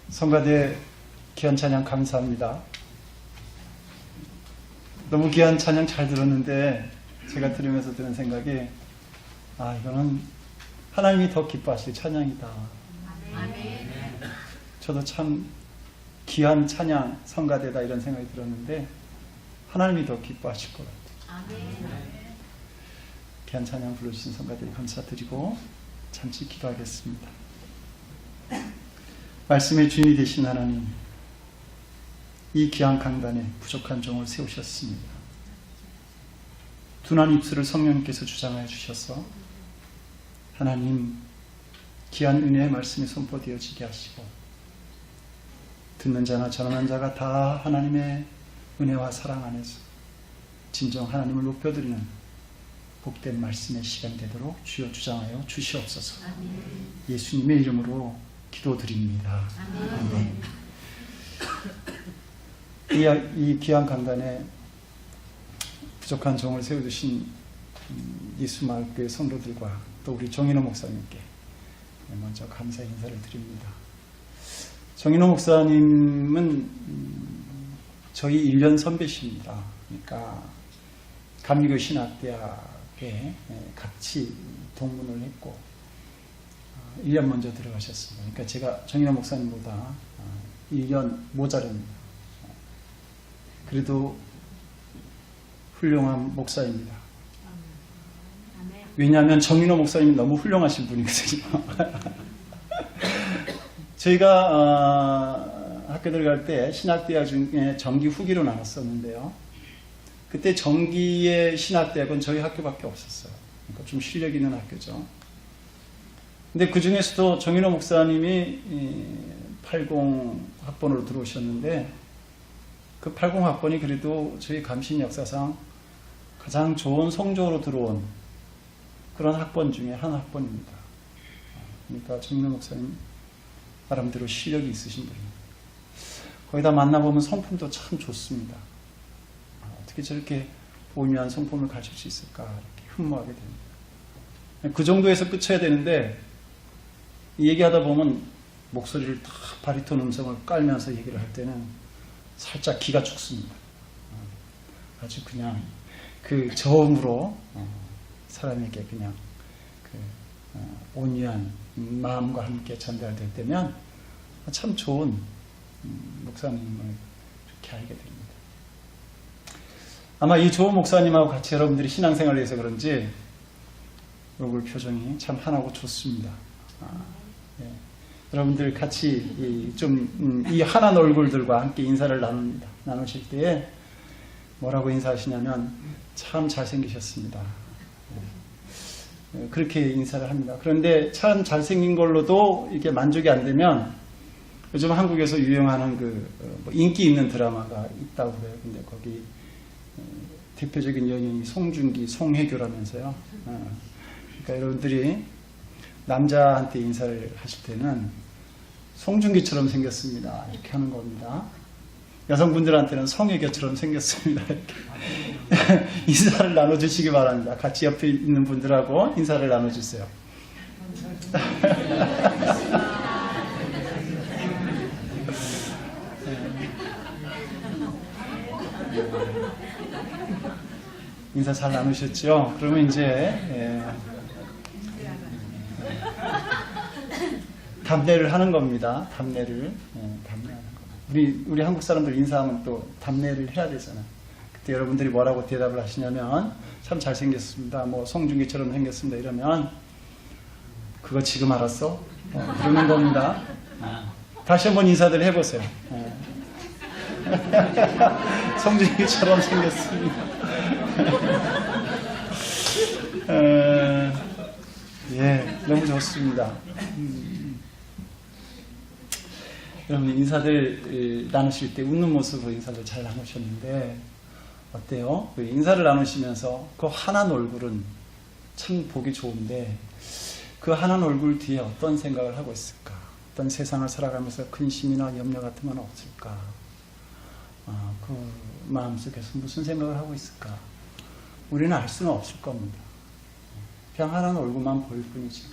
성가대 귀한 찬양 감사합니다. 너무 귀한 찬양 잘 들었는데 제가 들으면서 드는 생각이 이거는 하나님이 더 기뻐하실 찬양이다. 아멘. 저도 참 귀한 찬양 성가대다 이런 생각이 들었는데 하나님이 더 기뻐하실 것 같아요. 아멘. 귀한 찬양 불러주신 성가대 감사드리고 잠시 기도하겠습니다. 말씀의 주인이 되신 하나님, 이 귀한 강단에 부족한 종을 세우셨습니다. 둔한 입술을 성령님께서 주장하여 주셔서 하나님 귀한 은혜의 말씀이 선포되어지게 하시고 듣는 자나 전하는 자가 다 하나님의 은혜와 사랑 안에서 진정 하나님을 높여드리는 복된 말씀의 시간 되도록 주여 주장하여 주시옵소서. 예수님의 이름으로 기도드립니다. 아멘. 이 귀한 강단에 부족한 종을 세워주신 예수마을교회 성도들과 또 우리 정인호 목사님께 먼저 감사의 인사를 드립니다. 정인호 목사님은 저희 1년 선배십니다. 그러니까 감리교 신학대학에 같이 동문을 했고 1년 먼저 들어가셨습니다. 그러니까 제가 정인호 목사님보다 1년 모자릅니다. 그래도 훌륭한 목사입니다. 왜냐하면 정인호 목사님이 너무 훌륭하신 분이거든요. 저희가 학교 들어갈 때 신학대학 중에 정기 후기로 나눴었는데요. 그때 정기의 신학대학은 저희 학교밖에 없었어요. 그러니까 좀 실력 있는 학교죠. 근데 그 중에서도 정인호 목사님이 80학번으로 들어오셨는데 그 80학번이 그래도 저희 감신 역사상 가장 좋은 성적으로 들어온 그런 학번 중에 한 학번입니다. 그러니까 정인호 목사님 나름대로 실력이 있으신 분입니다. 거기다 만나보면 성품도 참 좋습니다. 어떻게 저렇게 오묘한 성품을 가질 수 있을까 이렇게 흠모하게 됩니다. 그 정도에서 끝쳐야 되는데 얘기하다 보면 목소리를 다 바리톤 음성을 깔면서 얘기를 할 때는 살짝 기가 죽습니다. 아주 그냥 그 저음으로 사람에게 그냥 그 온유한 마음과 함께 전달될 때면 참 좋은 목사님을 이렇게 알게 됩니다. 아마 이 좋은 목사님하고 같이 여러분들이 신앙생활을 해서 그런지 얼굴 표정이 참 환하고 좋습니다. 예. 여러분들 같이 이 환한 얼굴들과 함께 인사를 나누실 때에 뭐라고 인사하시냐면 참 잘생기셨습니다. 예. 그렇게 인사를 합니다. 그런데 참 잘생긴 걸로도 이게 만족이 안 되면 요즘 한국에서 유행하는 인기 있는 드라마가 있다고 그래요. 근데 거기 대표적인 연예인이 송중기, 송혜교라면서요. 그러니까 여러분들이 남자한테 인사를 하실 때는 송중기처럼 생겼습니다. 이렇게 하는 겁니다. 여성분들한테는 송혜교처럼 생겼습니다. 이렇게 인사를 나눠주시기 바랍니다. 같이 옆에 있는 분들하고 인사를 나눠주세요. 인사 잘 나누셨죠? 그러면 이제 답례를 하는 겁니다. 답례를 답례하는 거. 우리 한국 사람들 인사하면 또 답례를 해야 되잖아요. 그때 여러분들이 뭐라고 대답을 하시냐면 참 잘생겼습니다. 뭐 송중기처럼 생겼습니다. 이러면 그거 지금 알았어? 그러는 겁니다. 다시 한번 인사들 해보세요. 송중기처럼 생겼습니다. 예, 너무 좋습니다. 여러분 인사들 나누실 때 웃는 모습으로 인사를 잘 나누셨는데 어때요? 인사를 나누시면서 그 환한 얼굴은 참 보기 좋은데 그 환한 얼굴 뒤에 어떤 생각을 하고 있을까? 어떤 세상을 살아가면서 근심이나 염려 같은 건 없을까? 그 마음속에서 무슨 생각을 하고 있을까? 우리는 알 수는 없을 겁니다. 그냥 환한 얼굴만 보일 뿐이죠.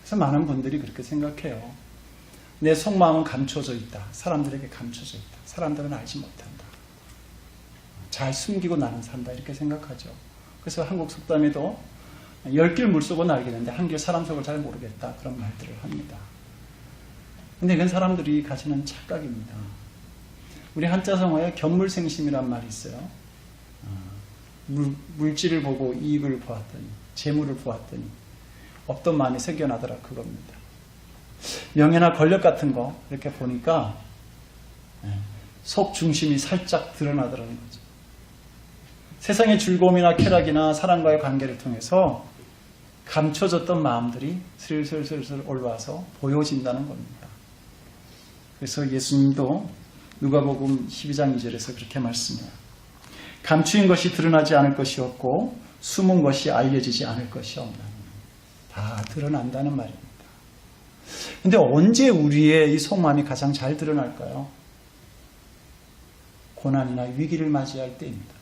그래서 많은 분들이 그렇게 생각해요. 내 속마음은 감춰져 있다. 사람들에게 감춰져 있다. 사람들은 알지 못한다. 잘 숨기고 나는 산다. 이렇게 생각하죠. 그래서 한국 속담에도 10길 물속은 알겠는데 한 길 사람 속을 잘 모르겠다. 그런 말들을 합니다. 근데 이건 사람들이 가지는 착각입니다. 우리 한자성어에 견물생심이란 말이 있어요. 물질을 보고 이익을 보았더니, 재물을 보았더니 없던 마음이 생겨나더라, 그겁니다. 명예나 권력 같은 거 이렇게 보니까 속 중심이 살짝 드러나더라는 거죠. 세상의 즐거움이나 쾌락이나 사람과의 관계를 통해서 감춰졌던 마음들이 슬슬슬슬 올라와서 보여진다는 겁니다. 그래서 예수님도 누가복음 12장 2절에서 그렇게 말씀해요. 감추인 것이 드러나지 않을 것이 없고 숨은 것이 알려지지 않을 것이 없나니. 다 드러난다는 말입니다. 근데 언제 우리의 이 속마음이 가장 잘 드러날까요? 고난이나 위기를 맞이할 때입니다.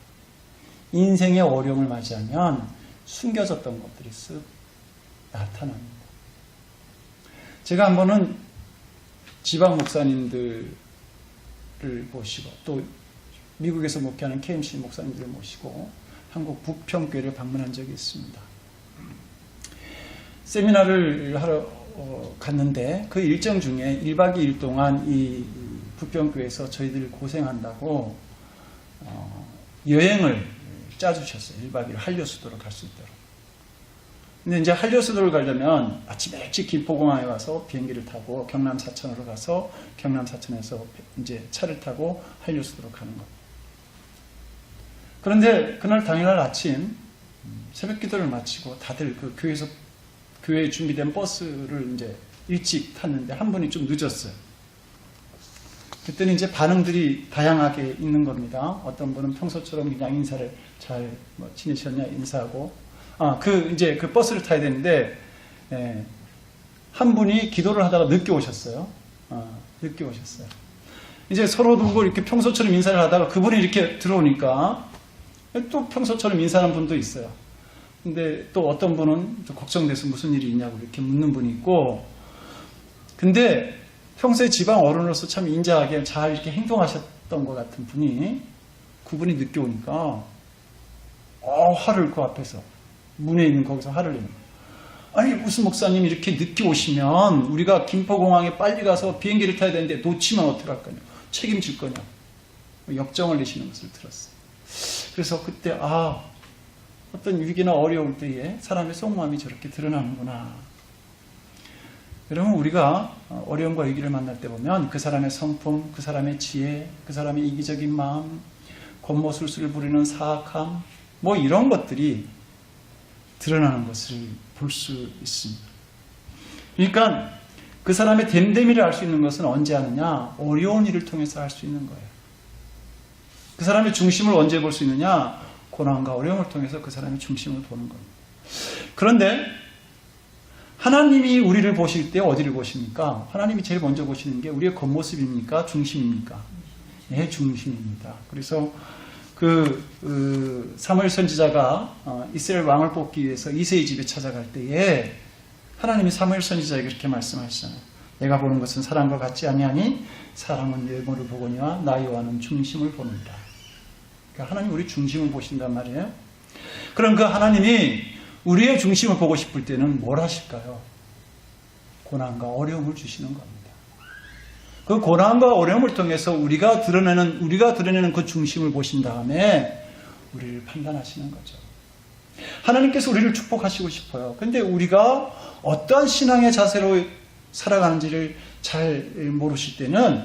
인생의 어려움을 맞이하면 숨겨졌던 것들이 쓱 나타납니다. 제가 한 번은 지방 목사님들을 모시고 또 미국에서 목회하는 KMC 목사님들을 모시고 한국 부평교회를 방문한 적이 있습니다. 세미나를 하러 갔는데 그 일정 중에 1박 2일 동안 이 부평교회에서 저희들 고생한다고 여행을 짜주셨어요. 1박 2일 한려수도로 갈 수 있도록. 근데 이제 한려수도를 가려면 아침 일찍 김포공항에 와서 비행기를 타고 경남 사천으로 가서 경남 사천에서 이제 차를 타고 한려수도로 가는 겁니다. 그런데 그날 당일날 아침 새벽 기도를 마치고 다들 그 교회에 준비된 버스를 이제 일찍 탔는데 한 분이 좀 늦었어요. 그때는 이제 반응들이 다양하게 있는 겁니다. 어떤 분은 평소처럼 그냥 인사를 잘 지내셨냐 인사하고, 이제 그 버스를 타야 되는데, 한 분이 기도를 하다가 늦게 오셨어요. 늦게 오셨어요. 이제 서로 두고 이렇게 평소처럼 인사를 하다가 그분이 이렇게 들어오니까 또 평소처럼 인사하는 분도 있어요. 근데 또 어떤 분은 또 걱정돼서 무슨 일이 있냐고 이렇게 묻는 분이 있고, 근데 평소에 지방 어른으로서 참 인자하게 잘 이렇게 행동하셨던 것 같은 분이, 그분이 늦게 오니까 화를 그 앞에서 문에 있는 거기서 화를 내는 거예요. 아니 무슨 목사님 이렇게 늦게 오시면 우리가 김포공항에 빨리 가서 비행기를 타야 되는데 놓치면 어떡할 거냐, 책임질 거냐, 역정을 내시는 것을 들었어요. 그래서 그때 어떤 위기나 어려울 때에 사람의 속마음이 저렇게 드러나는구나. 여러분, 우리가 어려움과 위기를 만날 때 보면 그 사람의 성품, 그 사람의 지혜, 그 사람의 이기적인 마음, 겉모술수를 부리는 사악함, 이런 것들이 드러나는 것을 볼 수 있습니다. 그러니까 그 사람의 됨됨이를 알 수 있는 것은 언제 하느냐? 어려운 일을 통해서 알 수 있는 거예요. 그 사람의 중심을 언제 볼 수 있느냐? 고난과 어려움을 통해서 그 사람의 중심을 보는 겁니다. 그런데 하나님이 우리를 보실 때 어디를 보십니까? 하나님이 제일 먼저 보시는 게 우리의 겉모습입니까? 중심입니까? 네, 중심입니다. 그래서 사무엘 선지자가 이스라엘 왕을 뽑기 위해서 이새의 집에 찾아갈 때에 하나님이 사무엘 선지자에게 그렇게 말씀하시잖아요. 내가 보는 것은 사람과 같지 아니하니 사람은 외모를 보거니와 나 여호와는 중심을 보는다. 그러니까 하나님 우리 중심을 보신단 말이에요. 그럼 그 하나님이 우리의 중심을 보고 싶을 때는 뭘 하실까요? 고난과 어려움을 주시는 겁니다. 그 고난과 어려움을 통해서 우리가 드러내는 그 중심을 보신 다음에 우리를 판단하시는 거죠. 하나님께서 우리를 축복하시고 싶어요. 근데 우리가 어떠한 신앙의 자세로 살아가는지를 잘 모르실 때는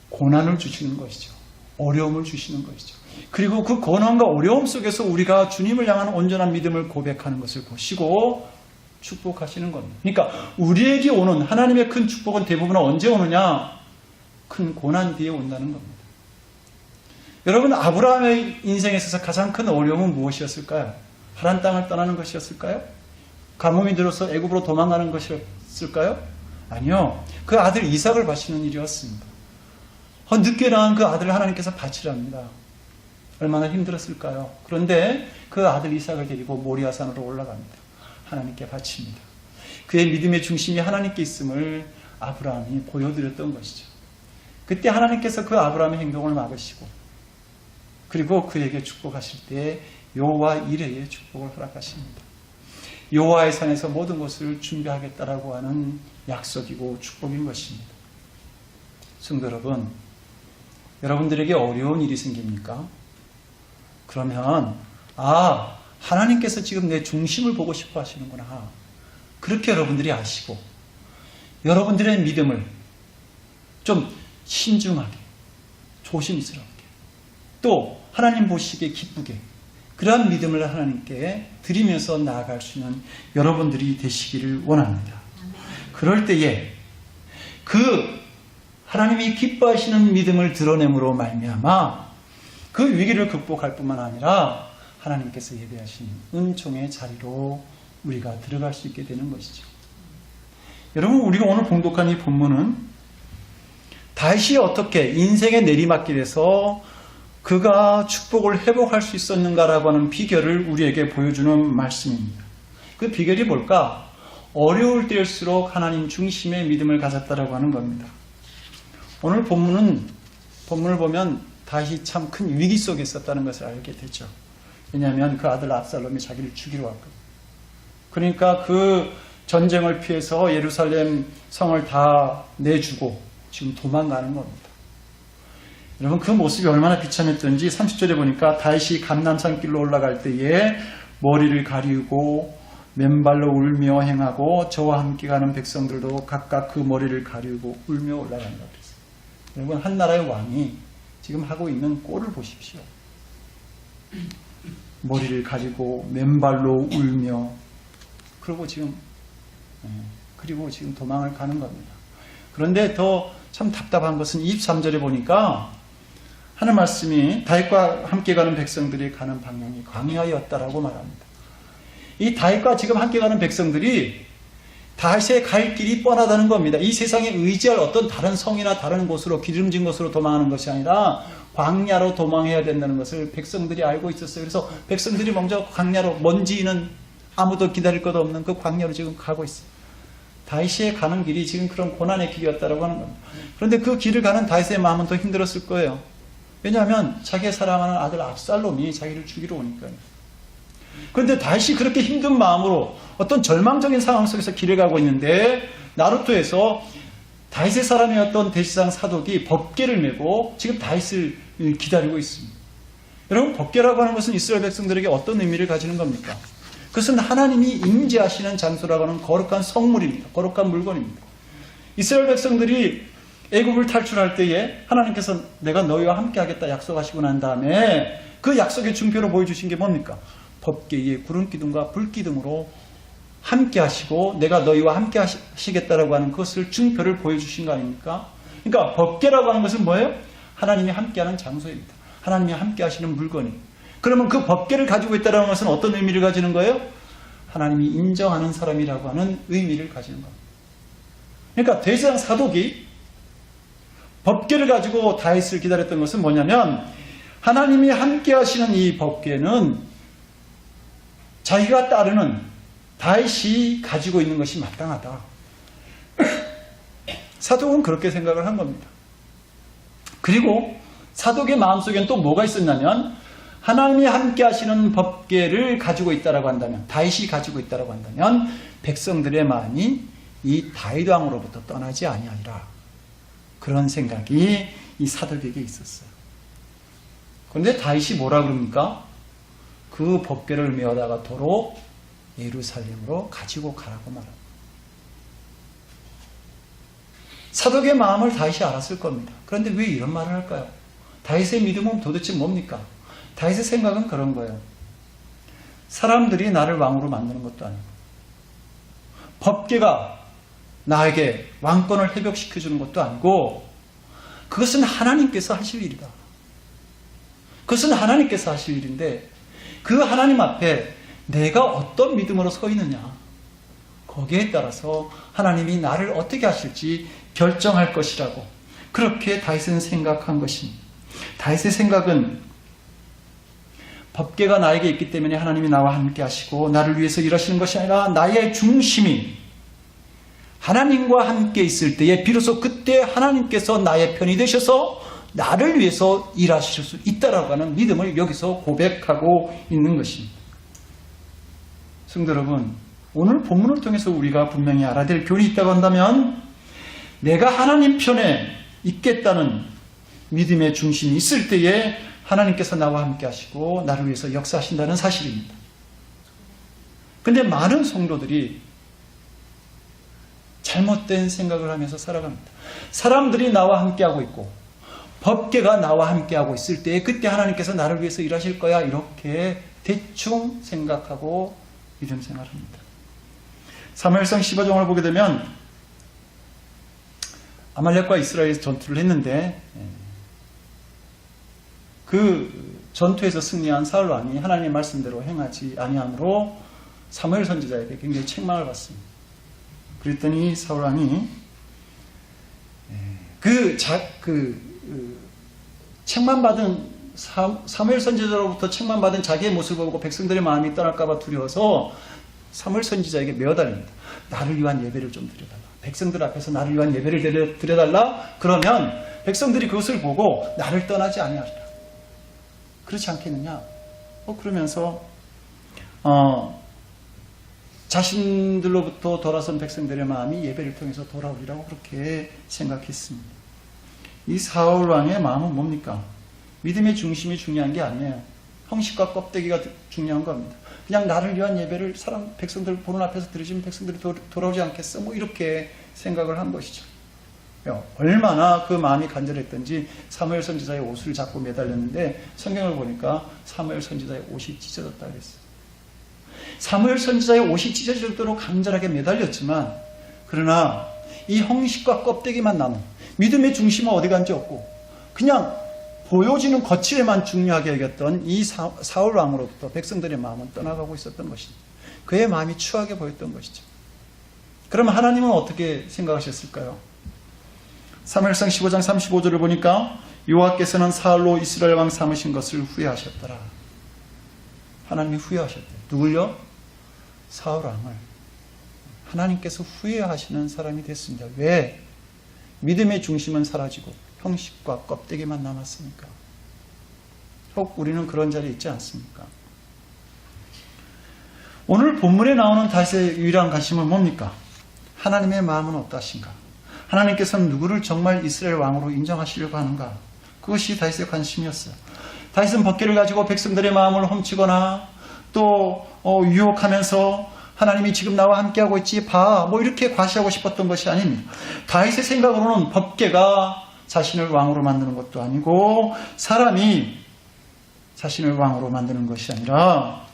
고난을 주시는 것이죠. 어려움을 주시는 것이죠. 그리고 그 고난과 어려움 속에서 우리가 주님을 향한 온전한 믿음을 고백하는 것을 보시고 축복하시는 겁니다. 그러니까 우리에게 오는 하나님의 큰 축복은 대부분 언제 오느냐? 큰 고난 뒤에 온다는 겁니다. 여러분, 아브라함의 인생에 있어서 가장 큰 어려움은 무엇이었을까요? 하란 땅을 떠나는 것이었을까요? 가뭄이 들어서 애굽으로 도망가는 것이었을까요? 아니요. 그 아들 이삭을 바치는 일이었습니다. 늦게 낳은 그 아들을 하나님께서 바치랍니다. 얼마나 힘들었을까요? 그런데 그 아들 이삭을 데리고 모리아산으로 올라갑니다. 하나님께 바칩니다. 그의 믿음의 중심이 하나님께 있음을 아브라함이 보여드렸던 것이죠. 그때 하나님께서 그 아브라함의 행동을 막으시고 그리고 그에게 축복하실 때 여호와 이레의 축복을 허락하십니다. 여호와의 산에서 모든 것을 준비하겠다라고 하는 약속이고 축복인 것입니다. 성도 여러분, 여러분들에게 어려운 일이 생깁니까? 그러면 하나님께서 지금 내 중심을 보고 싶어 하시는구나. 그렇게 여러분들이 아시고 여러분들의 믿음을 좀 신중하게 조심스럽게 또 하나님 보시기에 기쁘게 그러한 믿음을 하나님께 드리면서 나아갈 수 있는 여러분들이 되시기를 원합니다. 그럴 때에 그 하나님이 기뻐하시는 믿음을 드러냄으로 말미암아 그 위기를 극복할 뿐만 아니라 하나님께서 예배하신 은총의 자리로 우리가 들어갈 수 있게 되는 것이죠. 여러분, 우리가 오늘 봉독한 이 본문은 다윗이 어떻게 인생의 내리막길에서 그가 축복을 회복할 수 있었는가라고 하는 비결을 우리에게 보여주는 말씀입니다. 그 비결이 뭘까? 어려울 때일수록 하나님 중심의 믿음을 가졌다라고 하는 겁니다. 오늘 본문을 보면 다윗이 참 큰 위기 속에 있었다는 것을 알게 되죠. 왜냐하면 그 아들 압살롬이 자기를 죽이러 왔거든요. 그러니까 그 전쟁을 피해서 예루살렘 성을 다 내주고 지금 도망가는 겁니다. 여러분, 그 모습이 얼마나 비참했던지 30절에 보니까 다윗이 감람산길로 올라갈 때에 머리를 가리우고 맨발로 울며 행하고 저와 함께 가는 백성들도 각각 그 머리를 가리우고 울며 올라간다고 그랬어요. 여러분, 한 나라의 왕이 지금 하고 있는 꼴을 보십시오. 머리를 가리고 맨발로 울며 그리고 지금 도망을 가는 겁니다. 그런데 더 참 답답한 것은 23절에 보니까 하는 말씀이 다윗과 함께 가는 백성들이 가는 방향이 광야였다라고 말합니다. 이 다윗과 지금 함께 가는 백성들이 다윗의 갈 길이 뻔하다는 겁니다. 이 세상에 의지할 어떤 다른 성이나 다른 곳으로 기름진 곳으로 도망하는 것이 아니라 광야로 도망해야 된다는 것을 백성들이 알고 있었어요. 그래서 백성들이 먼저 광야로, 먼지는 아무도 기다릴 것 없는 그 광야로 지금 가고 있어요. 다윗이 가는 길이 지금 그런 고난의 길이었다라고 하는 겁니다. 그런데 그 길을 가는 다윗의 마음은 더 힘들었을 거예요. 왜냐하면 자기의 사랑하는 아들 압살롬이 자기를 죽이러 오니까요. 그런데 다윗이 그렇게 힘든 마음으로 어떤 절망적인 상황 속에서 길을 가고 있는데 나루토에서 다윗의 사람이었던 대지상 사독이 법궤를 메고 지금 다윗을 기다리고 있습니다. 여러분, 법궤라고 하는 것은 이스라엘 백성들에게 어떤 의미를 가지는 겁니까? 그것은 하나님이 임재하시는 장소라고 하는 거룩한 성물입니다. 거룩한 물건입니다. 이스라엘 백성들이 애굽을 탈출할 때에 하나님께서 내가 너희와 함께 하겠다 약속하시고 난 다음에 그 약속의 증표로 보여주신 게 뭡니까? 법궤의 구름기둥과 불기둥으로 함께 하시고 내가 너희와 함께 하시겠다라고 하는 그것을 증표를 보여주신 거 아닙니까? 그러니까 법궤라고 하는 것은 뭐예요? 하나님이 함께하는 장소입니다. 하나님이 함께 하시는 물건입니다. 그러면 그 법궤를 가지고 있다는 것은 어떤 의미를 가지는 거예요? 하나님이 인정하는 사람이라고 하는 의미를 가지는 겁니다. 그러니까 대제사장 사독이 법궤를 가지고 다윗을 기다렸던 것은 뭐냐면 하나님이 함께 하시는 이 법궤는 자기가 따르는 다윗이 가지고 있는 것이 마땅하다. 사독은 그렇게 생각을 한 겁니다. 그리고 사독의 마음속에는 또 뭐가 있었냐면 하나님이 함께 하시는 법궤를 가지고 있다라고 한다면, 다윗이 가지고 있다라고 한다면 백성들의 마음이 이 다윗 왕으로부터 떠나지 아니하리라. 그런 생각이 이 사독에게 있었어요. 그런데 다윗이 뭐라 그럽니까? 그 법궤를 메어다가 도로 예루살렘으로 가지고 가라고 말합니다. 사독의 마음을 다윗이 알았을 겁니다. 그런데 왜 이런 말을 할까요? 다윗의 믿음은 도대체 뭡니까? 다윗의 생각은 그런 거예요. 사람들이 나를 왕으로 만드는 것도 아니고 법궤가 나에게 왕권을 회복시켜주는 것도 아니고 그것은 하나님께서 하실 일이다. 그것은 하나님께서 하실 일인데 그 하나님 앞에 내가 어떤 믿음으로 서 있느냐, 거기에 따라서 하나님이 나를 어떻게 하실지 결정할 것이라고 그렇게 다윗은 생각한 것입니다. 다윗의 생각은 법궤가 나에게 있기 때문에 하나님이 나와 함께 하시고 나를 위해서 일하시는 것이 아니라 나의 중심이 하나님과 함께 있을 때에 비로소 그때 하나님께서 나의 편이 되셔서 나를 위해서 일하실 수 있다라고 하는 믿음을 여기서 고백하고 있는 것입니다. 성도 여러분, 오늘 본문을 통해서 우리가 분명히 알아야 될 교훈이 있다고 한다면 내가 하나님 편에 있겠다는 믿음의 중심이 있을 때에 하나님께서 나와 함께 하시고 나를 위해서 역사하신다는 사실입니다. 근데 많은 성도들이 잘못된 생각을 하면서 살아갑니다. 사람들이 나와 함께하고 있고 법계가 나와 함께하고 있을 때 그때 하나님께서 나를 위해서 일하실 거야 이렇게 대충 생각하고 믿음 생활합니다. 사무엘상 15장을 보게 되면 아말렉과 이스라엘에서 전투를 했는데 그 전투에서 승리한 사울 왕이 하나님의 말씀대로 행하지 아니함으로 사무엘 선지자에게 굉장히 책망을 받습니다. 그랬더니 사울 왕이 책망받은 사무엘 선지자로부터 책망받은 자기의 모습을 보고 백성들의 마음이 떠날까봐 두려워서 사무엘 선지자에게 매어달립니다. 나를 위한 예배를 좀 드려달라. 백성들 앞에서 나를 위한 예배를 드려달라. 그러면 백성들이 그것을 보고 나를 떠나지 아니하리라. 그렇지 않겠느냐? 그러면서 자신들로부터 돌아선 백성들의 마음이 예배를 통해서 돌아오리라고 그렇게 생각했습니다. 이 사울 왕의 마음은 뭡니까? 믿음의 중심이 중요한 게 아니에요. 형식과 껍데기가 중요한 겁니다. 그냥 나를 위한 예배를 백성들 보는 앞에서 드리시면 백성들이 돌아오지 않겠어? 이렇게 생각을 한 것이죠. 얼마나 그 마음이 간절했던지 사무엘 선지자의 옷을 잡고 매달렸는데 성경을 보니까 사무엘 선지자의 옷이 찢어졌다 그랬어요. 사무엘 선지자의 옷이 찢어질 정도로 간절하게 매달렸지만 그러나 이 형식과 껍데기만 남은 믿음의 중심은 어디 간지 없고 그냥 보여지는 거칠에만 중요하게 여겼던 이 사울 왕으로부터 백성들의 마음은 떠나가고 있었던 것이죠. 그의 마음이 추하게 보였던 것이죠. 그럼 하나님은 어떻게 생각하셨을까요? 사무엘상 15장 35절을 보니까 여호와께서는 사울로 이스라엘 왕 삼으신 것을 후회하셨더라. 하나님이 후회하셨대요. 누굴요? 사울 왕을. 하나님께서 후회하시는 사람이 됐습니다. 왜? 믿음의 중심은 사라지고 형식과 껍데기만 남았으니까. 혹 우리는 그런 자리에 있지 않습니까? 오늘 본문에 나오는 다윗의 유일한 관심은 뭡니까? 하나님의 마음은 어떠하신가? 하나님께서는 누구를 정말 이스라엘 왕으로 인정하시려고 하는가? 그것이 다윗의 관심이었어요. 다윗은 법궤를 가지고 백성들의 마음을 훔치거나 또 유혹하면서 하나님이 지금 나와 함께하고 있지 봐 이렇게 과시하고 싶었던 것이 아닙니다. 다윗의 생각으로는 법궤가 자신을 왕으로 만드는 것도 아니고 사람이 자신을 왕으로 만드는 것이 아니라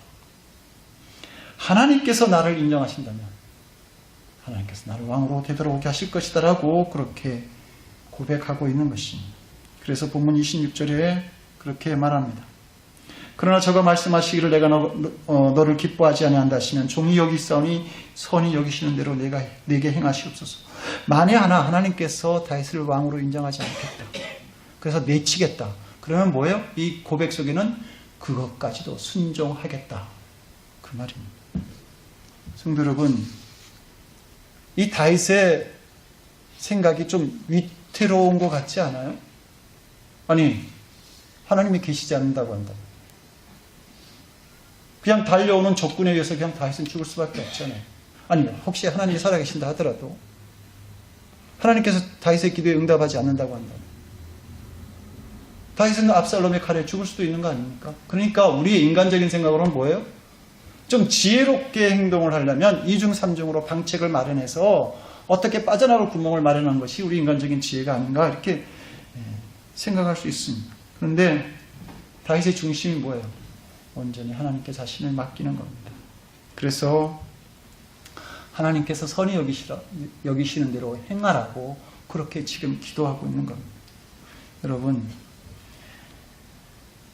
하나님께서 나를 인정하신다면 하나님께서 나를 왕으로 되돌아오게 하실 것이다 라고 그렇게 고백하고 있는 것입니다. 그래서 본문 26절에 그렇게 말합니다. 그러나 저가 말씀하시기를 내가 너를 기뻐하지 아니한다 하시면 종이 여기사오니 선히 여기시는 대로 내게 행하시옵소서. 만에 하나 하나님께서 다윗을 왕으로 인정하지 않겠다. 그래서 내치겠다. 그러면 뭐예요? 이 고백 속에는 그것까지도 순종하겠다. 그 말입니다. 성도 여러분, 이 다윗의 생각이 좀 위태로운 것 같지 않아요? 아니, 하나님이 계시지 않는다고 한다. 그냥 달려오는 적군에 의해서 그냥 다윗은 죽을 수밖에 없잖아요. 아니, 혹시 하나님이 살아계신다 하더라도 하나님께서 다윗의 기도에 응답하지 않는다고 한다. 다윗은 압살롬의 칼에 죽을 수도 있는 거 아닙니까? 그러니까 우리의 인간적인 생각으로는 뭐예요? 좀 지혜롭게 행동을 하려면 2중 3중으로 방책을 마련해서 어떻게 빠져나갈 구멍을 마련한 것이 우리 인간적인 지혜가 아닌가 이렇게 생각할 수 있습니다. 그런데 다윗의 중심이 뭐예요? 온전히 하나님께 자신을 맡기는 겁니다. 그래서 하나님께서 선히 여기시는 대로 행하라고 그렇게 지금 기도하고 있는 겁니다. 여러분,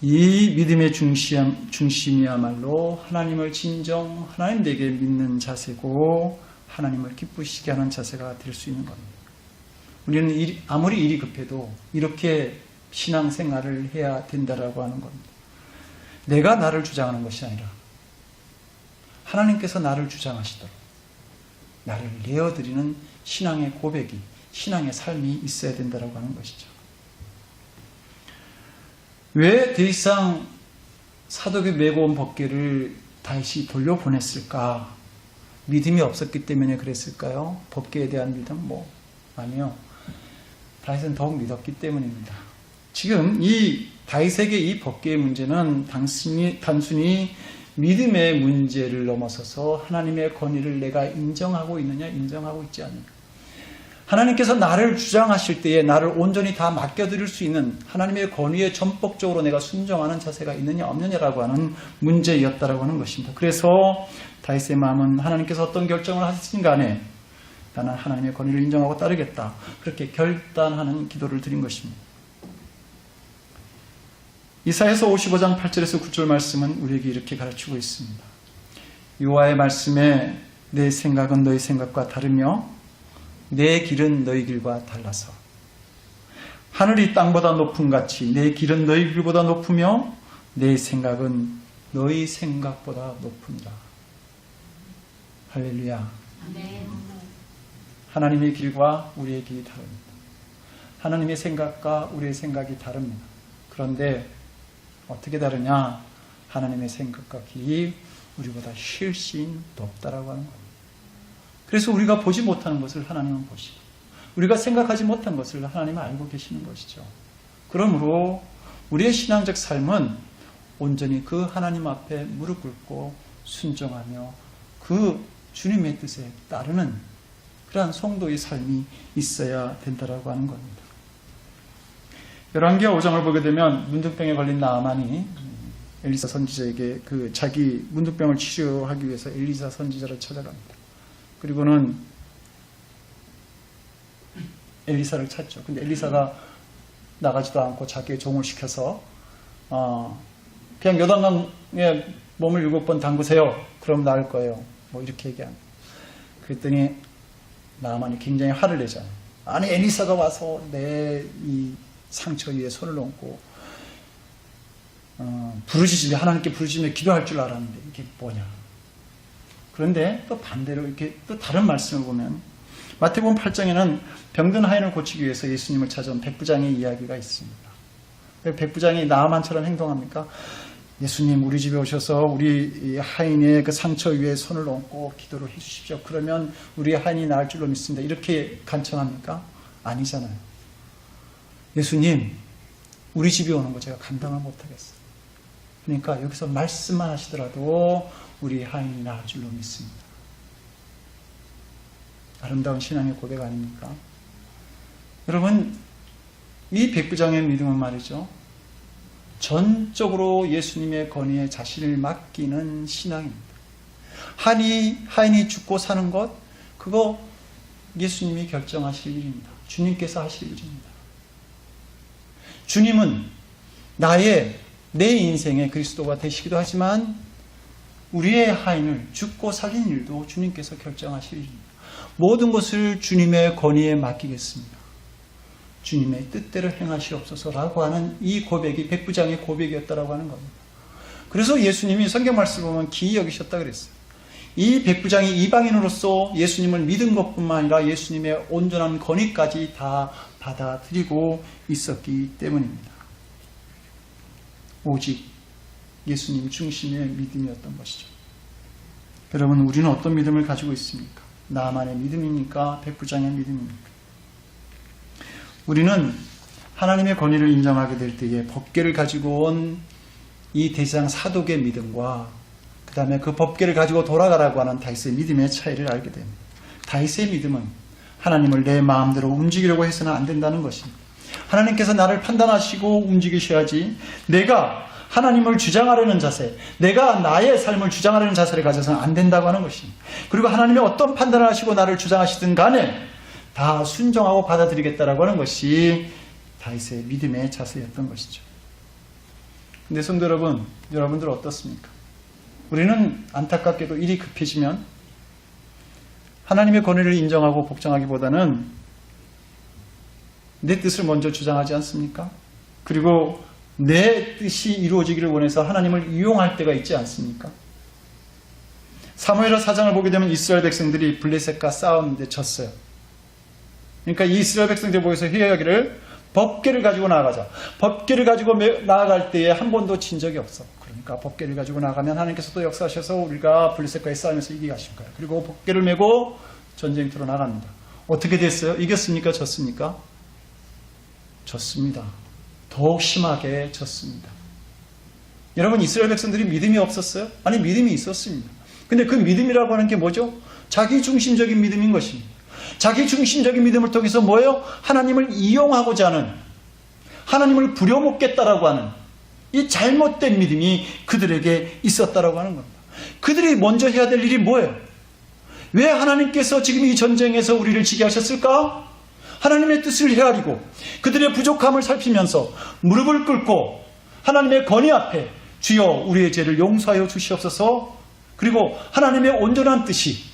이 믿음의 중심이야말로 하나님을 진정 하나님 되게 믿는 자세고 하나님을 기쁘시게 하는 자세가 될 수 있는 겁니다. 우리는 아무리 일이 급해도 이렇게 신앙생활을 해야 된다라고 하는 겁니다. 내가 나를 주장하는 것이 아니라 하나님께서 나를 주장하시도록 나를 내어드리는 신앙의 고백이, 신앙의 삶이 있어야 된다고 하는 것이죠. 왜 더 이상 사독이 메고 온 법궤를 다시 돌려보냈을까? 믿음이 없었기 때문에 그랬을까요? 법궤에 대한 믿음? 아니요. 다윗은 더욱 믿었기 때문입니다. 지금 이 다윗에게 이 법궤의 문제는 단순히 믿음의 문제를 넘어서서 하나님의 권위를 내가 인정하고 있느냐, 인정하고 있지 않느냐. 하나님께서 나를 주장하실 때에 나를 온전히 다 맡겨드릴 수 있는 하나님의 권위에 전폭적으로 내가 순종하는 자세가 있느냐 없느냐라고 하는 문제였다라고 하는 것입니다. 그래서 다윗의 마음은 하나님께서 어떤 결정을 하시든 간에 나는 하나님의 권위를 인정하고 따르겠다. 그렇게 결단하는 기도를 드린 것입니다. 이사야서 55장 8절에서 9절 말씀은 우리에게 이렇게 가르치고 있습니다. 여호와의 말씀에 내 생각은 너희 생각과 다르며 내 길은 너희 길과 달라서 하늘이 땅보다 높음 같이 내 길은 너희 길보다 높으며 내 생각은 너희 생각보다 높으니라. 할렐루야. 아멘. 하나님의 길과 우리의 길이 다릅니다. 하나님의 생각과 우리의 생각이 다릅니다. 그런데 어떻게 다르냐? 하나님의 생각과 길이 우리보다 훨씬 높다라고 하는 겁니다. 그래서 우리가 보지 못하는 것을 하나님은 보시고 우리가 생각하지 못한 것을 하나님은 알고 계시는 것이죠. 그러므로 우리의 신앙적 삶은 온전히 그 하나님 앞에 무릎 꿇고 순종하며 그 주님의 뜻에 따르는 그러한 성도의 삶이 있어야 된다라고 하는 겁니다. 열왕기하 5장을 보게 되면 문둥병에 걸린 나아만이 엘리사 선지자에게 자기 문둥병을 치료하기 위해서 엘리사 선지자를 찾아갑니다. 그리고는 엘리사를 찾죠. 근데 엘리사가 나가지도 않고 자기의 종을 시켜서 그냥 요단강에 몸을 7번 담그세요. 그럼 나을 거예요. 이렇게 얘기합니다. 그랬더니 나아만이 굉장히 화를 내잖아요. 아니 엘리사가 와서 내 이 상처 위에 손을 얹고 부르짖으며 하나님께 부르짖으며 기도할 줄 알았는데 이게 뭐냐. 그런데 또 반대로 이렇게 또 다른 말씀을 보면 마태복음 8장에는 병든 하인을 고치기 위해서 예수님을 찾아온 백부장의 이야기가 있습니다. 백부장이 나아만처럼 행동합니까? 예수님 우리 집에 오셔서 우리 하인의 그 상처 위에 손을 얹고 기도를 해 주십시오. 그러면 우리 하인이 나을 줄로 믿습니다. 이렇게 간청합니까? 아니잖아요. 예수님 우리 집에 오는 거 제가 감당을 못하겠어요. 그러니까 여기서 말씀만 하시더라도 우리 하인이 나을 줄로 믿습니다. 아름다운 신앙의 고백 아닙니까? 여러분 이 백부장의 믿음은 말이죠. 전적으로 예수님의 권위에 자신을 맡기는 신앙입니다. 하인이 죽고 사는 것 그거 예수님이 결정하실 일입니다. 주님께서 하실 일입니다. 주님은 내 인생의 그리스도가 되시기도 하지만 우리의 하인을 죽고 살린 일도 주님께서 결정하실 일입니다. 모든 것을 주님의 권위에 맡기겠습니다. 주님의 뜻대로 행하시옵소서라고 하는 이 고백이 백부장의 고백이었다라고 하는 겁니다. 그래서 예수님이 성경 말씀을 보면 기이 여기셨다 그랬어요. 이 백부장이 이방인으로서 예수님을 믿은 것뿐만 아니라 예수님의 온전한 권위까지 다 받아들이고 있었기 때문입니다. 오직 예수님 중심의 믿음이었던 것이죠. 여러분 우리는 어떤 믿음을 가지고 있습니까? 나만의 믿음입니까? 백부장의 믿음입니까? 우리는 하나님의 권위를 인정하게 될 때에 법궤를 가지고 온 이 대제사장 사독의 믿음과 그 다음에 그 법궤를 가지고 돌아가라고 하는 다윗의 믿음의 차이를 알게 됩니다. 다윗의 믿음은 하나님을 내 마음대로 움직이려고 해서는 안 된다는 것입니다. 하나님께서 나를 판단하시고 움직이셔야지 내가 하나님을 주장하려는 자세, 내가 나의 삶을 주장하려는 자세를 가져서는 안 된다고 하는 것입니다. 그리고 하나님이 어떤 판단을 하시고 나를 주장하시든 간에 다 순종하고 받아들이겠다라고 하는 것이 다윗의 믿음의 자세였던 것이죠. 근데 성도 여러분, 여러분들 어떻습니까? 우리는 안타깝게도 일이 급해지면 하나님의 권위를 인정하고 복종하기보다는 내 뜻을 먼저 주장하지 않습니까? 그리고 내 뜻이 이루어지기를 원해서 하나님을 이용할 때가 있지 않습니까? 사무엘하 4장을 보게 되면 이스라엘 백성들이 블레셋과 싸웠는데 졌어요. 그러니까 이 이스라엘 백성들이 모여서 회개하기를 법궤를 가지고 나아가자. 법궤를 가지고 나아갈 때에 한 번도 진 적이 없어. 그러니까 법궤를 가지고 나가면 하나님께서 또 역사하셔서 우리가 블레셋과의 싸움에서 이기게 하실 거예요. 그리고 법궤를 메고 전쟁터로 나갑니다. 어떻게 됐어요? 이겼습니까? 졌습니까? 졌습니다. 더욱 심하게 졌습니다. 여러분, 이스라엘 백성들이 믿음이 없었어요? 아니, 믿음이 있었습니다. 근데 그 믿음이라고 하는 게 뭐죠? 자기 중심적인 믿음인 것입니다. 자기 중심적인 믿음을 통해서 뭐예요? 하나님을 이용하고자 하는, 하나님을 부려먹겠다라고 하는 이 잘못된 믿음이 그들에게 있었다라고 하는 겁니다. 그들이 먼저 해야 될 일이 뭐예요? 왜 하나님께서 지금 이 전쟁에서 우리를 지게 하셨을까? 하나님의 뜻을 헤아리고 그들의 부족함을 살피면서 무릎을 꿇고 하나님의 건의 앞에 주여 우리의 죄를 용서하여 주시옵소서, 그리고 하나님의 온전한 뜻이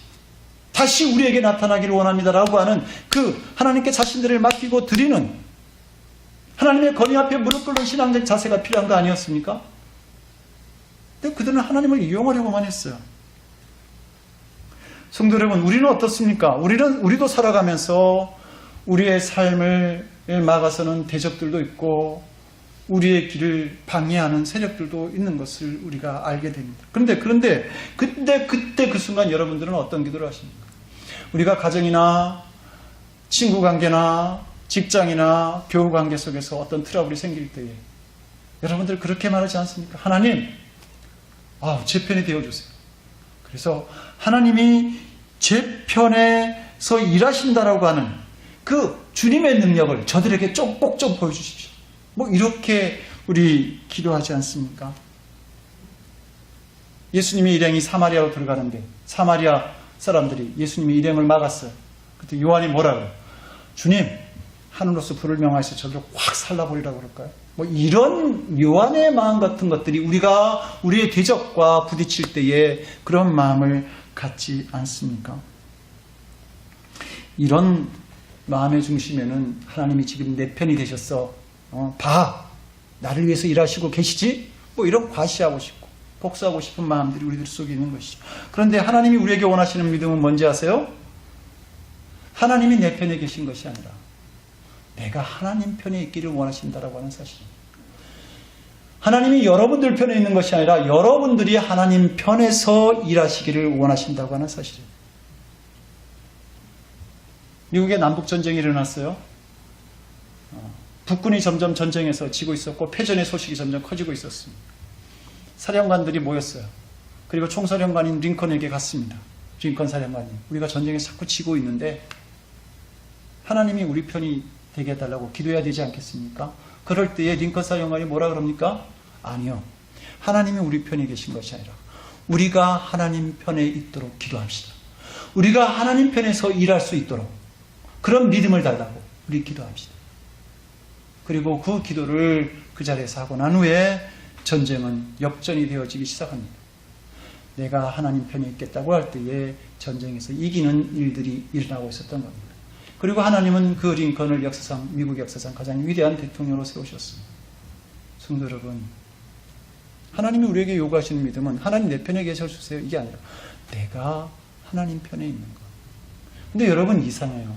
다시 우리에게 나타나기를 원합니다라고 하는 그 하나님께 자신들을 맡기고 드리는 하나님의 건의 앞에 무릎 꿇는 신앙적 자세가 필요한 거 아니었습니까? 근데 그들은 하나님을 이용하려고만 했어요. 성도 여러분, 우리는 어떻습니까? 우리도 살아가면서 우리의 삶을 막아서는 대적들도 있고 우리의 길을 방해하는 세력들도 있는 것을 우리가 알게 됩니다. 그런데 그때 그 순간 여러분들은 어떤 기도를 하십니까? 우리가 가정이나 친구 관계나 직장이나 교우 관계 속에서 어떤 트러블이 생길 때에 여러분들 그렇게 말하지 않습니까? 하나님, 제 편이 되어주세요. 그래서 하나님이 제 편에서 일하신다라고 하는 그 주님의 능력을 저들에게 꼭 좀 보여주십시오. 이렇게 우리 기도하지 않습니까? 예수님이 일행이 사마리아로 들어가는데 사마리아 사람들이 예수님이 일행을 막았어요. 그때 요한이 뭐라 그래요? 주님, 하늘로서 불을 명하셔서 저들을 확 살라버리라고 그럴까요? 이런 요한의 마음 같은 것들이 우리가 우리의 대적과 부딪힐 때에 그런 마음을 갖지 않습니까? 이런 마음의 중심에는 하나님이 지금 내 편이 되셨어. 봐, 나를 위해서 일하시고 계시지? 이런 과시하고 싶고 복수하고 싶은 마음들이 우리들 속에 있는 것이죠. 그런데 하나님이 우리에게 원하시는 믿음은 뭔지 아세요? 하나님이 내 편에 계신 것이 아니라 내가 하나님 편에 있기를 원하신다라고 하는 사실입니다. 하나님이 여러분들 편에 있는 것이 아니라 여러분들이 하나님 편에서 일하시기를 원하신다고 하는 사실입니다. 미국에 남북전쟁이 일어났어요. 북군이 점점 전쟁에서 지고 있었고 패전의 소식이 점점 커지고 있었습니다. 사령관들이 모였어요. 그리고 총사령관인 링컨에게 갔습니다. 링컨 사령관님, 우리가 전쟁에서 자꾸 지고 있는데 하나님이 우리 편이 되게 해달라고 기도해야 되지 않겠습니까? 그럴 때에 링컨 사령관이 뭐라 그럽니까? 아니요. 하나님이 우리 편에 계신 것이 아니라 우리가 하나님 편에 있도록 기도합시다. 우리가 하나님 편에서 일할 수 있도록 그런 믿음을 달라고 우리 기도합시다. 그리고 그 기도를 그 자리에서 하고 난 후에 전쟁은 역전이 되어지기 시작합니다. 내가 하나님 편에 있겠다고 할 때에 전쟁에서 이기는 일들이 일어나고 있었던 겁니다. 그리고 하나님은 그 링컨을 역사상, 미국 역사상 가장 위대한 대통령으로 세우셨습니다. 성도 여러분, 하나님이 우리에게 요구하시는 믿음은 하나님 내 편에 계셔주세요, 이게 아니라 내가 하나님 편에 있는 것. 근데 여러분 이상해요.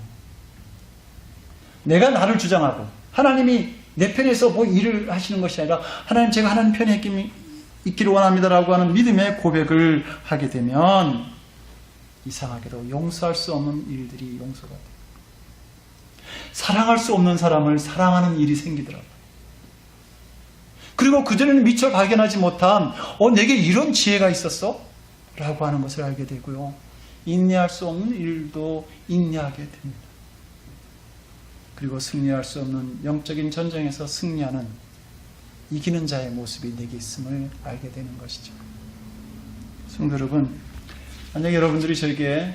내가 나를 주장하고 하나님이 내 편에서 일을 하시는 것이 아니라 하나님, 제가 하나님 편에 있기를 원합니다라고 하는 믿음의 고백을 하게 되면 이상하게도 용서할 수 없는 일들이 용서가 돼요. 사랑할 수 없는 사람을 사랑하는 일이 생기더라고요. 그리고 그전에는 미처 발견하지 못한 내게 이런 지혜가 있었어? 라고 하는 것을 알게 되고요. 인내할 수 없는 일도 인내하게 됩니다. 그리고 승리할 수 없는 영적인 전쟁에서 승리하는 이기는 자의 모습이 내게 있음을 알게 되는 것이죠. 성도 여러분, 만약에 여러분들이 저에게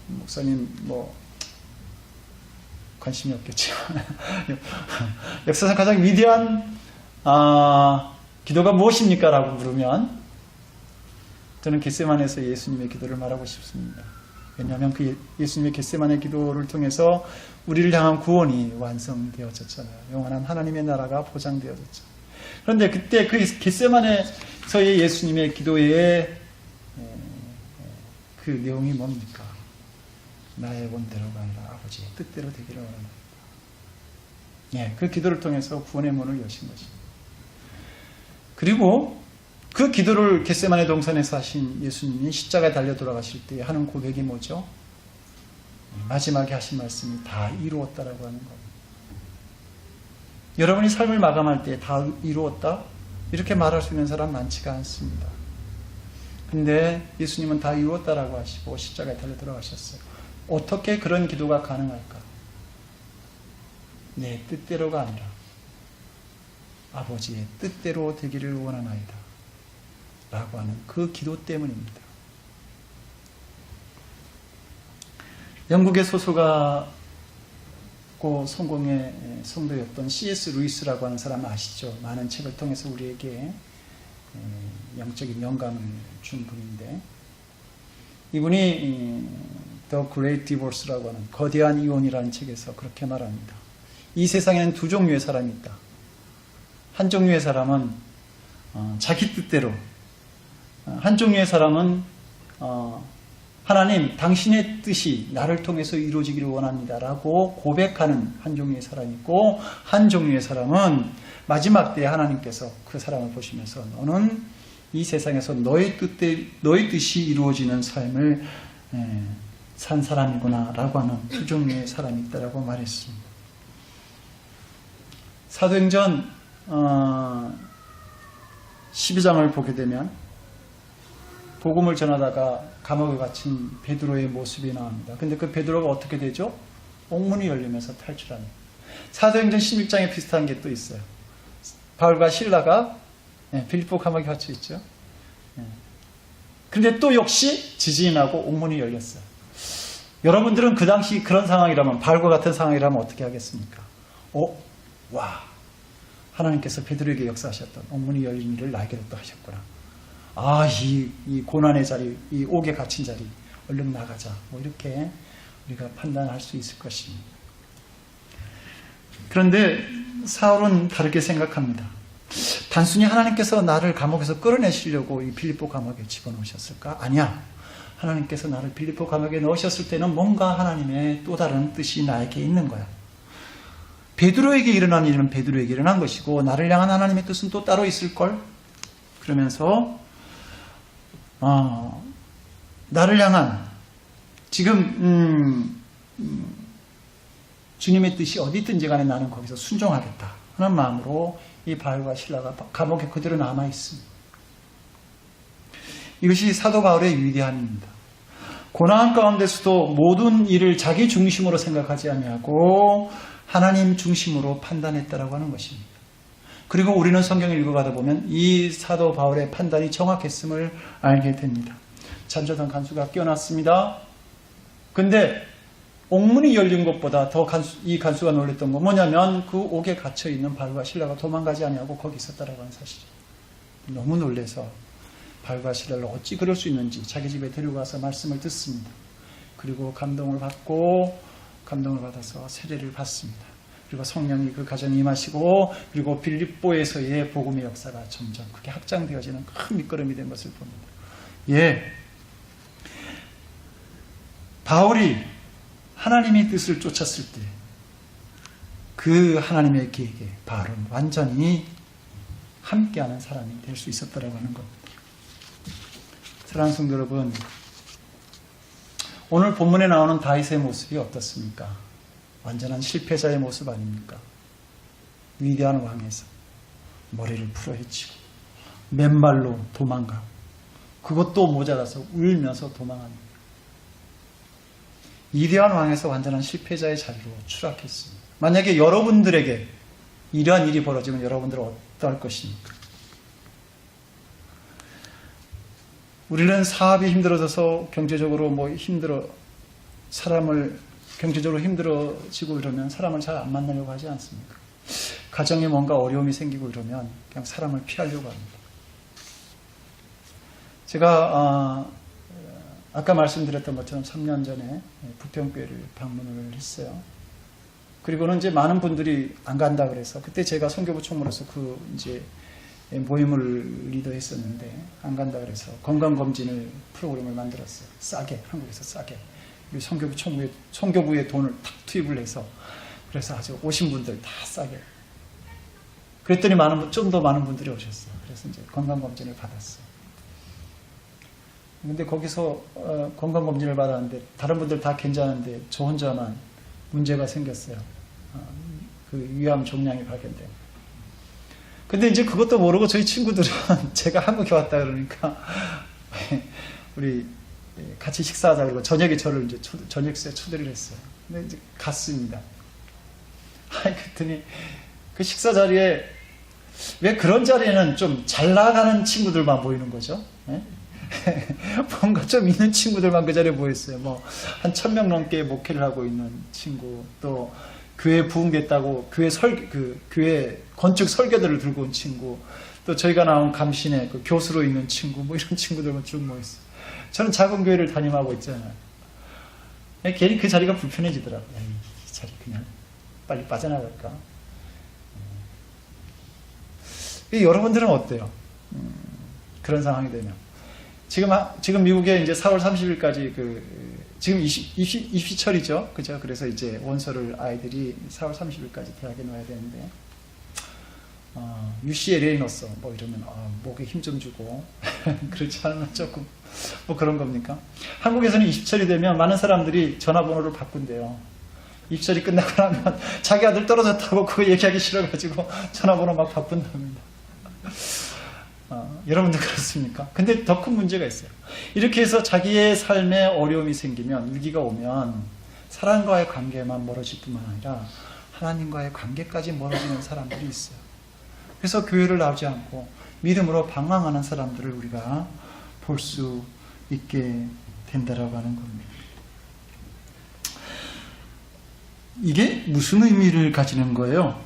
목사님 관심이 없겠죠. 역사상 가장 위대한 기도가 무엇입니까? 라고 물으면 저는 겟세마네에서 예수님의 기도를 말하고 싶습니다. 왜냐하면 그 예수님의 겟세마네 기도를 통해서 우리를 향한 구원이 완성되어졌잖아요. 영원한 하나님의 나라가 보장되어졌죠. 그런데 그때 그 겟세마네에서의 예수님의 기도에 그 내용이 뭡니까? 나의 원대로가 아니라 아버지의 뜻대로 되기를 원합니다. 예, 그 기도를 통해서 구원의 문을 여신 것입니다. 그리고 그 기도를 겟세마네 동산에서 하신 예수님이 십자가에 달려 돌아가실 때 하는 고백이 뭐죠? 마지막에 하신 말씀이 다 이루었다라고 하는 겁니다. 여러분이 삶을 마감할 때 다 이루었다? 이렇게 말할 수 있는 사람 많지가 않습니다. 근데 예수님은 다 이루었다라고 하시고 십자가에 달려 돌아가셨어요. 어떻게 그런 기도가 가능할까? 내 뜻대로가 아니라 아버지의 뜻대로 되기를 원하나이다 라고 하는 그 기도 때문입니다. 영국의 소설가고 성공의 성도였던 C.S. 루이스라고 하는 사람 아시죠? 많은 책을 통해서 우리에게 영적인 영감을 준 분인데, 이분이 The Great Divorce라고 하는 거대한 이혼이라는 책에서 그렇게 말합니다. 이 세상에는 두 종류의 사람이 있다. 한 종류의 사람은 자기 뜻대로, 한 종류의 사람은 하나님 당신의 뜻이 나를 통해서 이루어지기를 원합니다 라고 고백하는 한 종류의 사람이 있고, 한 종류의 사람은 마지막 때에 하나님께서 그 사람을 보시면서 너는 이 세상에서 너의 뜻이 이루어지는 삶을 산 사람이구나 라고 하는 두 종류의 사람이 있다라고 말했습니다. 사도행전 12장을 보게 되면 복음을 전하다가 감옥에 갇힌 베드로의 모습이 나옵니다. 근데 그 베드로가 어떻게 되죠? 옥문이 열리면서 탈출합니다. 사도행전 16장에 비슷한 게 또 있어요. 바울과 실라가 빌립보 감옥에 갇혀 있죠. 근데 또 역시 지진이 나고 옥문이 열렸어요. 여러분들은 그 당시 그런 상황이라면, 바울과 같은 상황이라면 어떻게 하겠습니까? 와, 하나님께서 베드로에게 역사하셨던 옥문이 열린 일을 나에게도 또 하셨구나. 이 고난의 자리, 이 옥에 갇힌 자리, 얼른 나가자. 뭐 이렇게 우리가 판단할 수 있을 것입니다. 그런데 사울은 다르게 생각합니다. 단순히 하나님께서 나를 감옥에서 끌어내시려고 이 빌립보 감옥에 집어넣으셨을까? 아니야. 하나님께서 나를 빌립보 감옥에 넣으셨을 때는 뭔가 하나님의 또 다른 뜻이 나에게 있는 거야. 베드로에게 일어난 일은 베드로에게 일어난 것이고, 나를 향한 하나님의 뜻은 또 따로 있을걸? 그러면서 나를 향한 지금 주님의 뜻이 어디 있든지 간에 나는 거기서 순종하겠다 하는 마음으로 이 바울과 실라가 감옥에 그대로 남아 있습니다. 이것이 사도 바울의 위대함입니다. 고난 가운데서도 모든 일을 자기 중심으로 생각하지 아니하고 하나님 중심으로 판단했다라고 하는 것입니다. 그리고 우리는 성경을 읽어가다 보면 이 사도 바울의 판단이 정확했음을 알게 됩니다. 잠자던 간수가 깨어났습니다. 근데 옥문이 열린 것보다 더 이 간수가 놀랬던 건 뭐냐면 그 옥에 갇혀있는 바울과 실라가 도망가지 아니하고 거기 있었다라고 하는 사실이에요. 너무 놀라서 바울과 실라를 어찌 그럴 수 있는지 자기 집에 데려가서 말씀을 듣습니다. 그리고 감동을 받아서 세례를 받습니다. 그리고 성령이 그 가정에 임하시고, 그리고 빌립보에서의 복음의 역사가 점점 그게 확장되어지는 큰 밑거름이 된 것을 봅니다. 바울이 하나님의 뜻을 쫓았을 때 그 하나님의 계획에 바울은 완전히 함께하는 사람이 될 수 있었다라고 하는 겁니다. 사랑하는 성도 여러분, 오늘 본문에 나오는 다윗의 모습이 어떻습니까? 완전한 실패자의 모습 아닙니까? 위대한 왕에서 머리를 풀어헤치고 맨발로 도망가고, 그것도 모자라서 울면서 도망합니다. 위대한 왕에서 완전한 실패자의 자리로 추락했습니다. 만약에 여러분들에게 이러한 일이 벌어지면 여러분들은 어떨 것입니까? 우리는 사업이 힘들어져서 경제적으로 경제적으로 힘들어지고 이러면 사람을 잘 안 만나려고 하지 않습니까? 가정에 뭔가 어려움이 생기고 이러면 그냥 사람을 피하려고 합니다. 제가 아까 말씀드렸던 것처럼 3년 전에 부평교회를 방문을 했어요. 그리고는 이제 많은 분들이 안 간다 그래서 그때 제가 선교부 총무로서 모임을 리더했었는데 안 간다 그래서 건강검진을 프로그램을 만들었어요. 싸게, 한국에서 싸게. 우리 선교부의 돈을 탁 투입을 해서 그래서 아주 오신 분들 다 싸게. 그랬더니 좀 더 많은 분들이 오셨어요. 그래서 이제 건강검진을 받았어요. 근데 거기서 건강검진을 받았는데 다른 분들 다 괜찮은데 저 혼자만 문제가 생겼어요. 그 위암 종양이 발견돼요. 근데 이제 그것도 모르고 저희 친구들은 제가 한국에 왔다 그러니까 우리 같이 식사하자 그러고 저녁에 저를 이제 저녁 식사에 초대를 했어요. 근데 이제 갔습니다. 그랬더니 그 식사 자리에 왜 그런 자리에는 좀 잘 나가는 친구들만 모이는 거죠? 네? 뭔가 좀 있는 친구들만 그 자리에 모였어요. 뭐 한 1000명 넘게 목회를 하고 있는 친구, 또 교회 부흥됐다고 교회 건축 설계도를 들고 온 친구, 또 저희가 나온 감신의 그 교수로 있는 친구, 뭐 이런 친구들만 쭉 모였어요. 저는 작은 교회를 담임하고 있잖아요. 괜히 그 자리가 불편해지더라고요. 이 자리 그냥 빨리 빠져나갈까? 여러분들은 어때요? 그런 상황이 되면. 지금 미국에 이제 4월 30일까지 지금 입시철이죠. 그죠? 그래서 이제 원서를 아이들이 4월 30일까지 대학에 넣어야 되는데, UCLA에 넣었어. 뭐 이러면, 목에 힘 좀 주고. 그렇지 않으면 조금, 뭐 그런 겁니까? 한국에서는 입시철이 되면 많은 사람들이 전화번호를 바꾼대요. 입시철이 끝나고 나면 자기 아들 떨어졌다고 그거 얘기하기 싫어가지고 전화번호 막 바꾼답니다. 여러분도 그렇습니까? 근데 더 큰 문제가 있어요. 이렇게 해서 자기의 삶에 어려움이 생기면, 위기가 오면 사람과의 관계만 멀어질 뿐만 아니라 하나님과의 관계까지 멀어지는 사람들이 있어요. 그래서 교회를 나오지 않고 믿음으로 방황하는 사람들을 우리가 볼 수 있게 된다라고 하는 겁니다. 이게 무슨 의미를 가지는 거예요?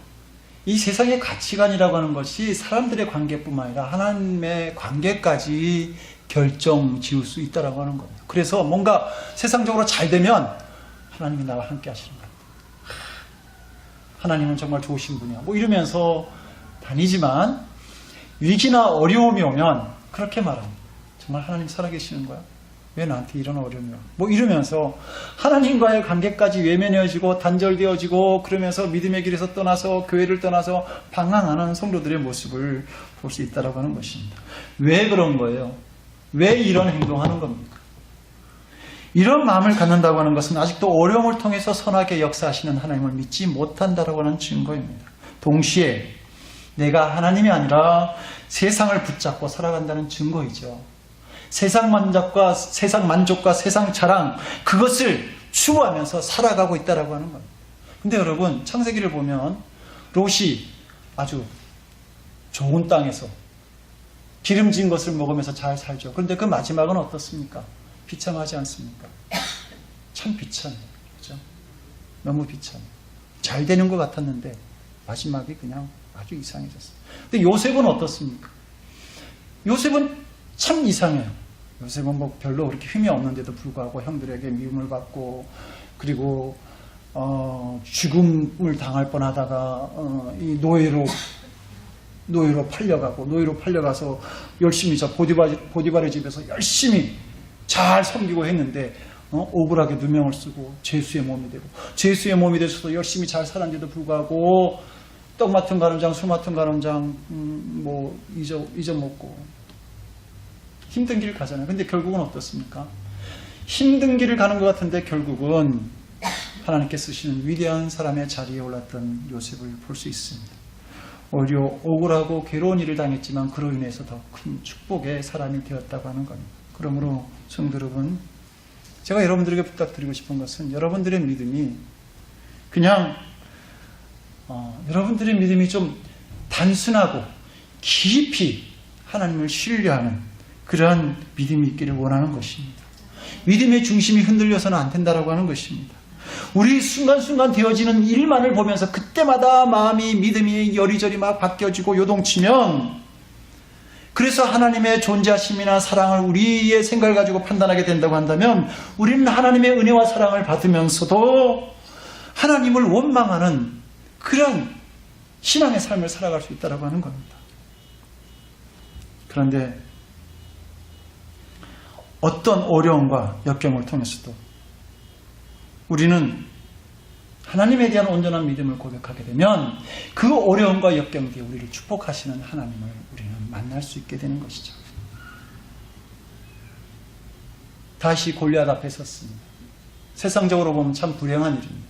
이 세상의 가치관이라고 하는 것이 사람들의 관계뿐만 아니라 하나님의 관계까지 결정 지을 수 있다라고 하는 거예요. 그래서 뭔가 세상적으로 잘 되면 하나님이 나와 함께 하시는 거예요. 하나님은 정말 좋으신 분이야. 뭐 이러면서 다니지만 위기나 어려움이 오면 그렇게 말합니다. 정말 하나님 살아계시는 거야? 왜 나한테 이런 어려움이 와? 뭐 이러면서 하나님과의 관계까지 외면해지고 단절되어지고, 그러면서 믿음의 길에서 떠나서 교회를 떠나서 방황하는 성도들의 모습을 볼 수 있다고 하는 것입니다. 왜 그런 거예요? 왜 이런 행동하는 겁니까? 이런 마음을 갖는다고 하는 것은 아직도 어려움을 통해서 선하게 역사하시는 하나님을 믿지 못한다고 하는 증거입니다. 동시에 내가 하나님이 아니라 세상을 붙잡고 살아간다는 증거이죠. 세상 만족과 세상 자랑, 그것을 추구하면서 살아가고 있다라고 하는 겁니다. 근데 여러분, 창세기를 보면 롯이 아주 좋은 땅에서 기름진 것을 먹으면서 잘 살죠. 그런데 그 마지막은 어떻습니까? 비참하지 않습니까? 참 비참해요. 그죠? 너무 비참해요. 잘 되는 것 같았는데 마지막이 그냥 아주 이상해졌어요. 근데 요셉은 어떻습니까? 요셉은 참 이상해요. 요셉은 뭐 별로 그렇게 힘이 없는데도 불구하고 형들에게 미움을 받고, 그리고 죽음을 당할 뻔하다가 이 노예로 팔려가서 열심히 저 보디발의 집에서 열심히 잘 섬기고 했는데 억울하게 누명을 쓰고 죄수의 몸이 되고, 죄수의 몸이 돼서도 열심히 잘 살았는데도 불구하고 떡 맡은 가늠장, 술 맡은 가늠장 뭐 잊어먹고 힘든 길을 가잖아요. 근데 결국은 어떻습니까? 힘든 길을 가는 것 같은데 결국은 하나님께 쓰시는 위대한 사람의 자리에 올랐던 요셉을 볼 수 있습니다. 오히려 억울하고 괴로운 일을 당했지만 그로 인해서 더 큰 축복의 사람이 되었다고 하는 겁니다. 그러므로 성도 여러분, 제가 여러분들에게 부탁드리고 싶은 것은 여러분들의 믿음이 그냥 여러분들의 믿음이 좀 단순하고 깊이 하나님을 신뢰하는 그러한 믿음이 있기를 원하는 것입니다. 믿음의 중심이 흔들려서는 안 된다라고 하는 것입니다. 우리 순간순간 되어지는 일만을 보면서 그때마다 마음이, 믿음이 여리저리 막 바뀌어지고 요동치면, 그래서 하나님의 존재하심이나 사랑을 우리의 생각을 가지고 판단하게 된다고 한다면 우리는 하나님의 은혜와 사랑을 받으면서도 하나님을 원망하는 그런 신앙의 삶을 살아갈 수 있다고 하는 겁니다. 그런데 어떤 어려움과 역경을 통해서도 우리는 하나님에 대한 온전한 믿음을 고백하게 되면 그 어려움과 역경 뒤에 우리를 축복하시는 하나님을 우리는 만날 수 있게 되는 것이죠. 다시 골리앗 앞에 섰습니다. 세상적으로 보면 참 불행한 일입니다.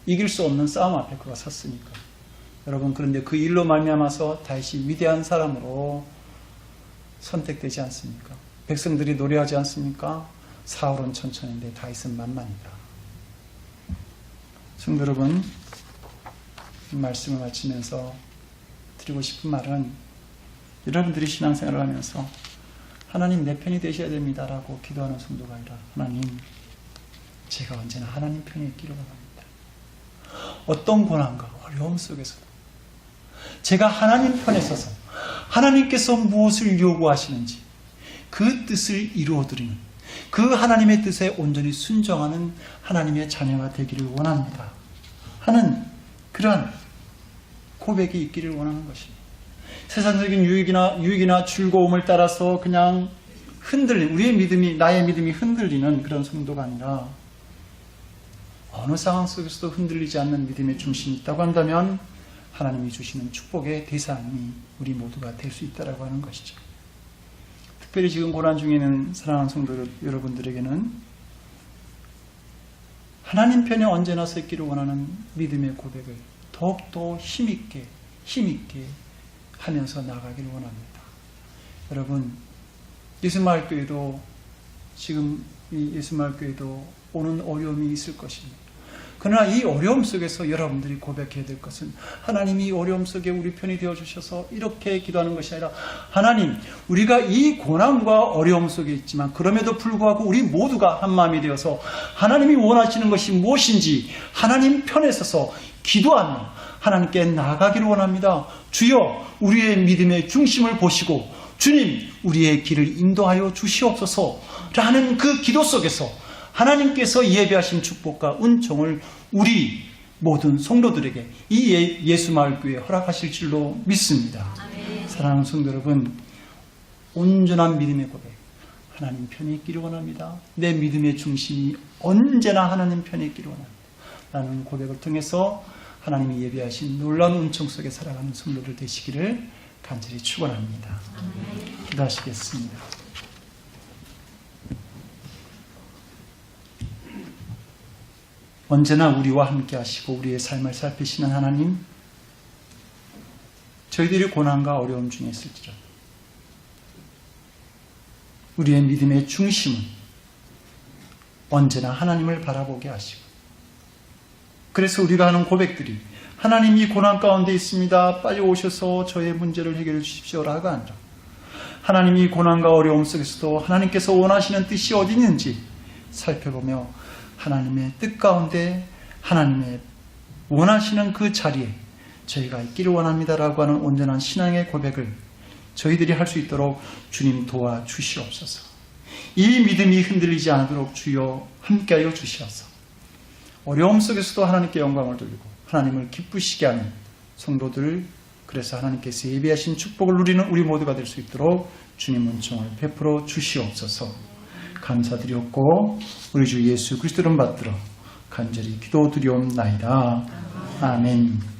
이길 수 없는 싸움 앞에 그가 섰으니까. 여러분, 그런데 그 일로 말미암아서 다시 위대한 사람으로 선택되지 않습니까? 백성들이 노래하지 않습니까? 사울은 천천히인데 다윗은 만만이다. 성도 여러분, 이 말씀을 마치면서 드리고 싶은 말은 여러분들이 신앙생활을 하면서 하나님 내 편이 되셔야 됩니다라고 기도하는 성도가 아니라 하나님, 제가 언제나 하나님 편에 있기를 원합니다. 어떤 고난과 어려움 속에서도 제가 하나님 편에 서서 하나님께서 무엇을 요구하시는지 그 뜻을 이루어드리는, 그 하나님의 뜻에 온전히 순종하는 하나님의 자녀가 되기를 원합니다 하는 그러한 고백이 있기를 원하는 것입니다. 세상적인 유익이나 즐거움을 따라서 그냥 흔들린, 우리의 믿음이, 나의 믿음이 흔들리는 그런 성도가 아니라 어느 상황 속에서도 흔들리지 않는 믿음의 중심이 있다고 한다면 하나님이 주시는 축복의 대상이 우리 모두가 될 수 있다고 하는 것이죠. 특별히 지금 고난 중에 있는 사랑하는 성도 여러분들에게는 하나님 편에 언제나 서 있기를 원하는 믿음의 고백을 더욱더 힘있게 하면서 나가기를 원합니다. 여러분, 예수마을교회도 지금 이 예수마을교회도 오는 어려움이 있을 것입니다. 그러나 이 어려움 속에서 여러분들이 고백해야 될 것은 하나님이 이 어려움 속에 우리 편이 되어주셔서 이렇게 기도하는 것이 아니라 하나님, 우리가 이 고난과 어려움 속에 있지만 그럼에도 불구하고 우리 모두가 한마음이 되어서 하나님이 원하시는 것이 무엇인지 하나님 편에 서서 기도하며 하나님께 나아가기를 원합니다. 주여, 우리의 믿음의 중심을 보시고 주님, 우리의 길을 인도하여 주시옵소서 라는 그 기도 속에서 하나님께서 예배하신 축복과 은총을 우리 모든 성도들에게 이 예수마을교회에 허락하실 줄로 믿습니다. 사랑하는 성도 여러분, 온전한 믿음의 고백, 하나님 편에 있기를 원합니다. 내 믿음의 중심이 언제나 하나님 편에 있기를 원합니다 라는 고백을 통해서 하나님이 예배하신 놀라운 은총 속에 살아가는 성도들 되시기를 간절히 축원합니다. 기도하시겠습니다. 언제나 우리와 함께 하시고 우리의 삶을 살피시는 하나님, 저희들이 고난과 어려움 중에 있을지라도 우리의 믿음의 중심은 언제나 하나님을 바라보게 하시고, 그래서 우리가 하는 고백들이 하나님 이 고난 가운데 있습니다, 빨리 오셔서 저의 문제를 해결해 주십시오라가 아니라 하나님 이 고난과 어려움 속에서도 하나님께서 원하시는 뜻이 어디 있는지 살펴보며 하나님의 뜻 가운데 하나님의 원하시는 그 자리에 저희가 있기를 원합니다라고 하는 온전한 신앙의 고백을 저희들이 할 수 있도록 주님 도와주시옵소서. 이 믿음이 흔들리지 않도록 주여 함께하여 주시옵소서. 어려움 속에서도 하나님께 영광을 돌리고 하나님을 기쁘시게 하는 성도들, 그래서 하나님께서 예비하신 축복을 누리는 우리 모두가 될 수 있도록 주님 은총을 베풀어 주시옵소서. 감사드렸고 우리 주 예수 그리스도 이름 받들어 간절히 기도드리옵나이다. 아멘.